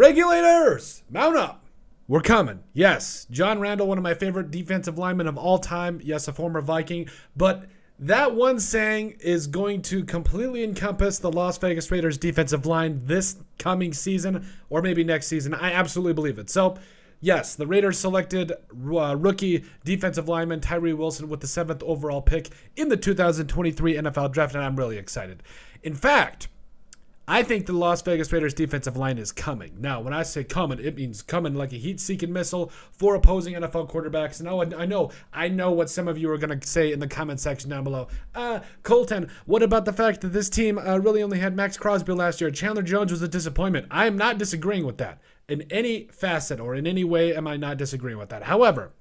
Regulators, mount up. We're coming. Yes, John Randall, one of my favorite defensive linemen of all time. Yes, a former Viking. But that one saying is going to completely encompass the Las Vegas Raiders defensive line this coming season or maybe next season. I absolutely believe it. So, yes, the Raiders selected rookie defensive lineman Tyree Wilson with the 7th overall pick in the 2023 NFL Draft, and I'm really excited. In fact, I think the Las Vegas Raiders defensive line is coming. Now, when I say coming, it means coming like a heat-seeking missile for opposing NFL quarterbacks. And I know what some of you are going to say in the comment section down below. Colton, what about the fact that this team really only had Max Crosby last year? Chandler Jones was a disappointment. I am not disagreeing with that. In any facet or in any way am I not disagreeing with that. However,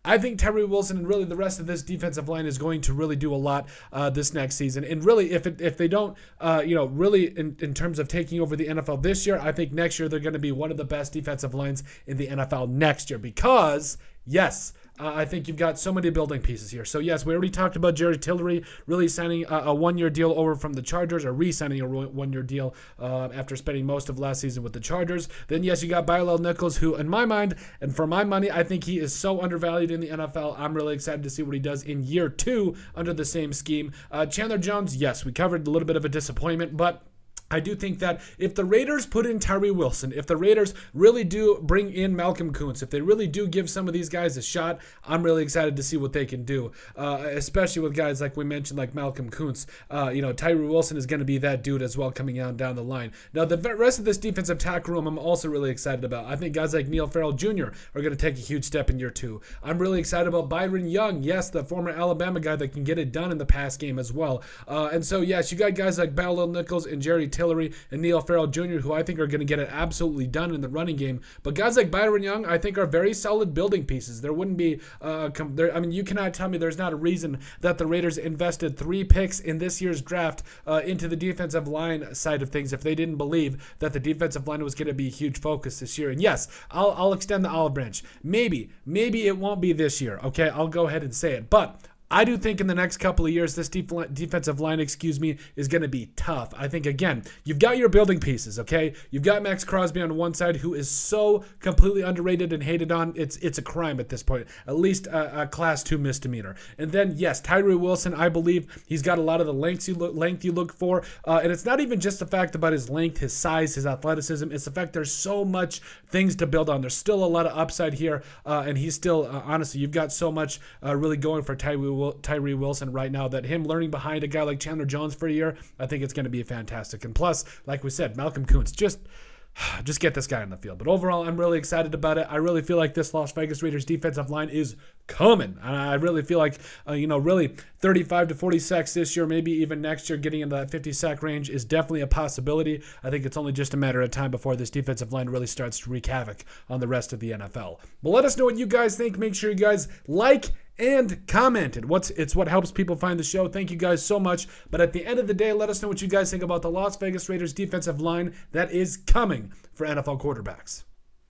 I think Tyree Wilson and really the rest of this defensive line is going to really do a lot this next season. And really, if they don't, really in terms of taking over the NFL this year, I think next year they're going to be one of the best defensive lines in the NFL next year because, yes, I think you've got so many building pieces here. So, yes, we already talked about Jerry Tillery really signing a one-year deal over from the Chargers or re-signing a one-year deal after spending most of last season with the Chargers. Then, yes, you got Bilal Nichols, who, in my mind, and for my money, I think he is so undervalued in the NFL. I'm really excited to see what he does in year 2 under the same scheme. Chandler Jones, yes, we covered a little bit of a disappointment, but I do think that if the Raiders put in Tyree Wilson, if the Raiders really do bring in Malcolm Koonce, if they really do give some of these guys a shot, I'm really excited to see what they can do, especially with guys like we mentioned, like Malcolm Koonce. Tyree Wilson is going to be that dude as well coming on down the line. Now, the rest of this defensive tackle room I'm also really excited about. I think guys like Neil Farrell Jr. are going to take a huge step in year 2. I'm really excited about Byron Young, yes, the former Alabama guy that can get it done in the pass game as well. And so, yes, you got guys like Bilal Nichols and Jerry Tillery and Neil Farrell Jr., who I think are going to get it absolutely done in the running game. But guys like Byron Young, I think, are very solid building pieces. There wouldn't be, you cannot tell me there's not a reason that the Raiders invested 3 picks in this year's draft into the defensive line side of things if they didn't believe that the defensive line was going to be a huge focus this year. And yes, I'll extend the olive branch. Maybe it won't be this year. Okay, I'll go ahead and say it. But I do think in the next couple of years, this defensive line, is going to be tough. I think, again, you've got your building pieces, okay? You've got Max Crosby on one side, who is so completely underrated and hated on. It's a crime at this point, at least a Class 2 misdemeanor. And then, yes, Tyree Wilson, I believe he's got a lot of the length you look for. And it's not even just the fact about his length, his size, his athleticism. It's the fact there's so much things to build on. There's still a lot of upside here. And he's still, honestly, you've got so much really going for Tyree Wilson right now that him learning behind a guy like Chandler Jones for a year, I think it's going to be fantastic. And plus, like we said, Malcolm Koonce, just get this guy on the field. But overall, I'm really excited about it. I really feel like this Las Vegas Raiders defensive line is coming. And I really feel like, really 35 to 40 sacks this year, maybe even next year, getting into that 50 sack range is definitely a possibility. I think it's only just a matter of time before this defensive line really starts to wreak havoc on the rest of the NFL. But let us know what you guys think. Make sure you guys like and comment. It's what helps people find the show. Thank you guys so much. But at the end of the day, let us know what you guys think about the Las Vegas Raiders defensive line that is coming for NFL quarterbacks.